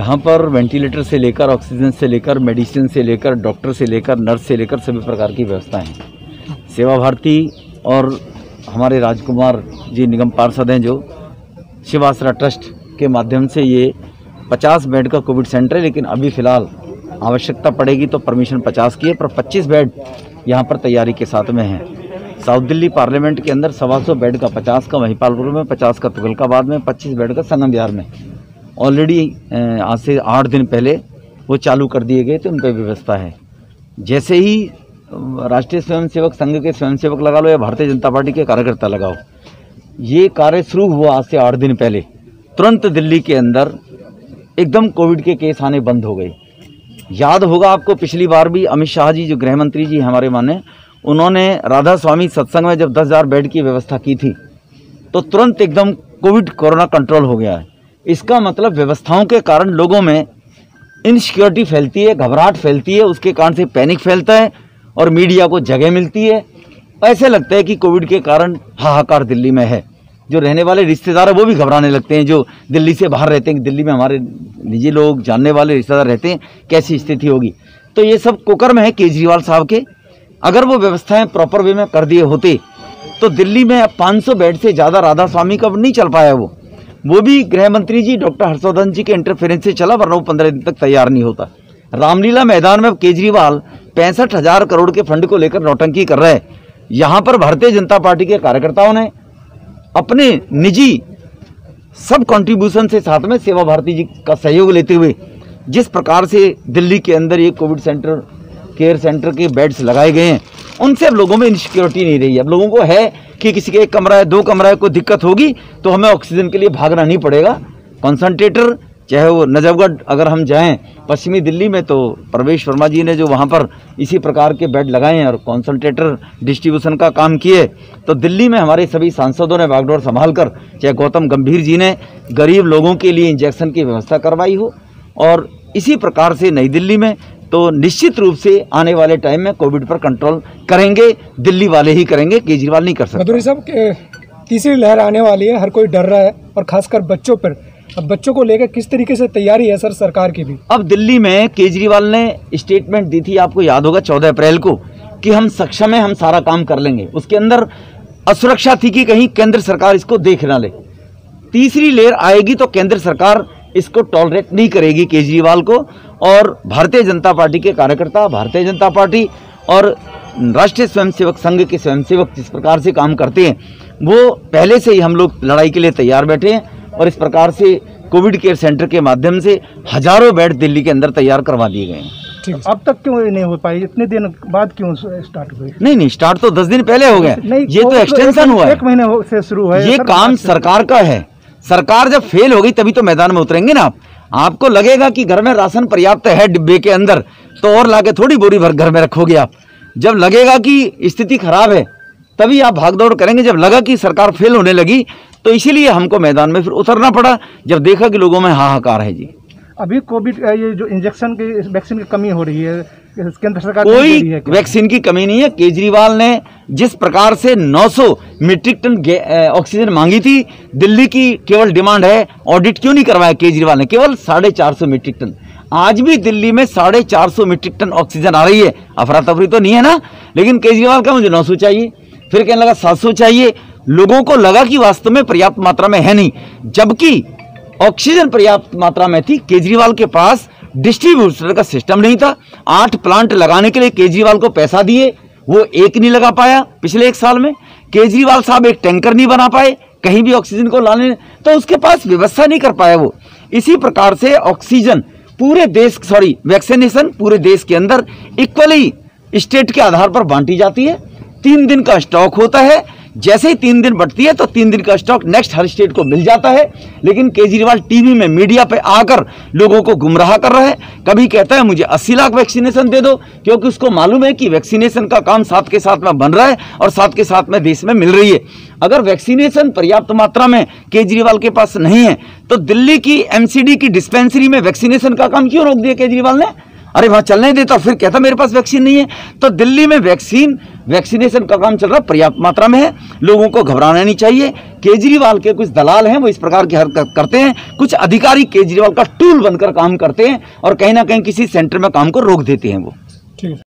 यहाँ पर वेंटिलेटर से लेकर, ऑक्सीजन से लेकर, मेडिसिन से लेकर, डॉक्टर से लेकर, नर्स से लेकर सभी प्रकार की व्यवस्थाएं हैं। सेवा भारती और हमारे राजकुमार जी निगम पार्षद हैं जो शिव आसरा ट्रस्ट के माध्यम से ये 50 बेड का कोविड सेंटर है, लेकिन अभी फ़िलहाल आवश्यकता पड़ेगी तो परमिशन 50 की है, पर 25 बेड यहाँ पर तैयारी के साथ में है। साउथ दिल्ली पार्लियामेंट के अंदर 125 बेड का 50 का महिपालपुर में, 50 का तुगलकाबाद में, 25 बेड का संगम विहार में ऑलरेडी आज से 8 दिन पहले वो चालू कर दिए गए थे, उन पर व्यवस्था है। जैसे ही राष्ट्रीय स्वयंसेवक संघ के स्वयंसेवक लगा लो या भारतीय जनता पार्टी के कार्यकर्ता लगाओ, ये कार्य शुरू हुआ आज से 8 दिन पहले, तुरंत दिल्ली के अंदर एकदम कोविड के केस आने बंद हो गए। याद होगा आपको पिछली बार भी अमित शाह जी जो गृह मंत्री जी हमारे माने, उन्होंने राधा स्वामी सत्संग में जब 10,000 बेड की व्यवस्था की थी तो तुरंत एकदम कोरोना कंट्रोल हो गया है। इसका मतलब व्यवस्थाओं के कारण लोगों में इनसिक्योरिटी फैलती है, घबराहट फैलती है, उसके कारण से पैनिक फैलता है और मीडिया को जगह मिलती है। ऐसे लगता है कि कोविड के कारण हाहाकार दिल्ली में है। जो रहने वाले रिश्तेदार हैं वो भी घबराने लगते हैं, जो दिल्ली से बाहर रहते हैं, दिल्ली में हमारे निजी लोग जानने वाले रिश्तेदार रहते हैं, कैसी स्थिति होगी। तो ये सब कुकर्म है केजरीवाल साहब के। अगर वो व्यवस्थाएं प्रॉपर वे में कर दिए होते तो दिल्ली में अब 500 बेड से ज़्यादा राधा स्वामी का नहीं चल पाया। वो भी गृह मंत्री जी डॉक्टर हर्षवर्धन जी के इंटरफेरेंस से चला, वरना वो 15 दिन तक तैयार नहीं होता। रामलीला मैदान में केजरीवाल 65,000 करोड़ के फंड को लेकर नौटंकी कर रहे हैं। यहाँ पर भारतीय जनता पार्टी के कार्यकर्ताओं ने अपने निजी सब कंट्रीब्यूशन से साथ में सेवा भारती जी का सहयोग लेते हुए जिस प्रकार से दिल्ली के अंदर ये कोविड सेंटर, केयर सेंटर के बेड्स लगाए गए हैं, उनसे अब लोगों में इनसिक्योरिटी नहीं रही है। अब लोगों को है कि किसी के 1 कमरा है, 2 कमरा है, कोई दिक्कत होगी तो हमें ऑक्सीजन के लिए भागना नहीं पड़ेगा। कॉन्सनट्रेटर चाहे वो नजफगढ़ अगर हम जाएं पश्चिमी दिल्ली में, तो प्रवेश वर्मा जी ने जो वहाँ पर इसी प्रकार के बेड लगाए हैं और कॉन्सनट्रेटर डिस्ट्रीब्यूशन का काम किए, तो दिल्ली में हमारे सभी सांसदों ने बागडोर संभाल कर, चाहे गौतम गंभीर जी ने गरीब लोगों के लिए इंजेक्शन की व्यवस्था करवाई हो, और इसी प्रकार से नई दिल्ली में तो निश्चित रूप से आने वाले टाइम में कोविड पर कंट्रोल करेंगे, दिल्ली वाले ही करेंगे, केजरीवाल नहीं कर सकते। भदौरिया साहब, तीसरी लहर आने वाली है, हर कोई डर रहा है और खासकर बच्चों पर। अब बच्चों को लेकर किस तरीके से तैयारी है सर सरकार की भी? अब दिल्ली में केजरीवाल ने स्टेटमेंट दी थी, आपको याद होगा 14 अप्रैल को, कि हम सक्षम हैं, हम सारा काम कर लेंगे। उसके अंदर असुरक्षा थी कि कहीं केंद्र सरकार इसको देख ना ले। तीसरी लहर आएगी तो केंद्र सरकार इसको टॉलरेट नहीं करेगी केजरीवाल को, और भारतीय जनता पार्टी के कार्यकर्ता, भारतीय जनता पार्टी और राष्ट्रीय स्वयंसेवक संघ के स्वयंसेवक जिस प्रकार से काम करते हैं, वो पहले से ही हम लोग लड़ाई के लिए तैयार बैठे हैं। और इस प्रकार से कोविड केयर सेंटर के माध्यम से हजारों बेड दिल्ली के अंदर तैयार करवा दिए गए हैं। ठीक, अब तक क्यों नहीं हो पाई? इतने दिन बाद क्यों स्टार्ट हुई? नहीं, स्टार्ट तो 10 दिन पहले हो गया। ये तो एक्सटेंशन हुआ है, 1 महीने से शुरू है। ये काम सरकार का है। सरकार जब फेल हो गई तभी तो मैदान में उतरेंगे ना। आपको लगेगा कि घर में राशन पर्याप्त है डिब्बे के अंदर, तो और लाके थोड़ी बोरी भर घर में रखोगे आप। जब लगेगा कि स्थिति खराब है तभी आप भागदौड़ करेंगे। जब लगा कि सरकार फेल होने लगी तो इसीलिए हमको मैदान में फिर उतरना पड़ा, जब देखा कि लोगों में हाहाकार है। जी, अभी कोविड ये जो इंजेक्शन की वैक्सीन की कमी हो रही है, केंद्र सरकार कोई वैक्सीन की कमी नहीं है। केजरीवाल ने जिस प्रकार से 900 मीट्रिक टन ऑक्सीजन मांगी थी, दिल्ली की केवल डिमांड है, ऑडिट क्यों नहीं करवाया केजरीवाल ने? केवल 450 मीट्रिक टन। आज भी दिल्ली में 450 मीट्रिक टन ऑक्सीजन आ रही है। अफरा तफरी तो नहीं है ना, लेकिन केजरीवाल का मुझे 900 चाहिए, फिर कहने लगा 700 चाहिए। लोगों को लगा कि वास्तव में पर्याप्त मात्रा में है नहीं, जबकि ऑक्सीजन पर्याप्त मात्रा में थी। केजरीवाल के पास डिस्ट्रीब्यूटर का सिस्टम नहीं था। 8 प्लांट लगाने के लिए केजरीवाल को पैसा दिए, वो एक नहीं लगा पाया पिछले 1 साल में। केजरीवाल साहब एक टैंकर नहीं बना पाए कहीं भी ऑक्सीजन को लाने, तो उसके पास व्यवस्था नहीं कर पाया वो। इसी प्रकार से ऑक्सीजन पूरे देश, वैक्सीनेशन पूरे देश के अंदर इक्वली स्टेट के आधार पर बांटी जाती है। 3 दिन का स्टॉक होता है। जैसे ही 3 दिन बढ़ती है तो 3 दिन का स्टॉक नेक्स्ट हर स्टेट को मिल जाता है। लेकिन केजरीवाल टीवी में, मीडिया पे आकर लोगों को गुमराह कर रहा है। कभी कहता है मुझे 80 लाख वैक्सीनेशन दे दो, क्योंकि उसको मालूम है कि वैक्सीनेशन का काम साथ के साथ में बन रहा है और साथ के साथ में देश में मिल रही है। अगर वैक्सीनेशन पर्याप्त मात्रा में केजरीवाल के पास नहीं है तो दिल्ली की MCD की डिस्पेंसरी में वैक्सीनेशन का काम क्यों रोक दिया केजरीवाल ने? अरे वहां चलने देता, फिर कहता मेरे पास वैक्सीन नहीं है। तो दिल्ली में वैक्सीन वैक्सीनेशन का काम चल रहा है, पर्याप्त मात्रा में है, लोगों को घबराना नहीं चाहिए। केजरीवाल के कुछ दलाल हैं, वो इस प्रकार की हरकत करते हैं, कुछ अधिकारी केजरीवाल का टूल बनकर काम करते हैं और कहीं ना कहीं किसी सेंटर में काम को रोक देते हैं वो। ठीक है।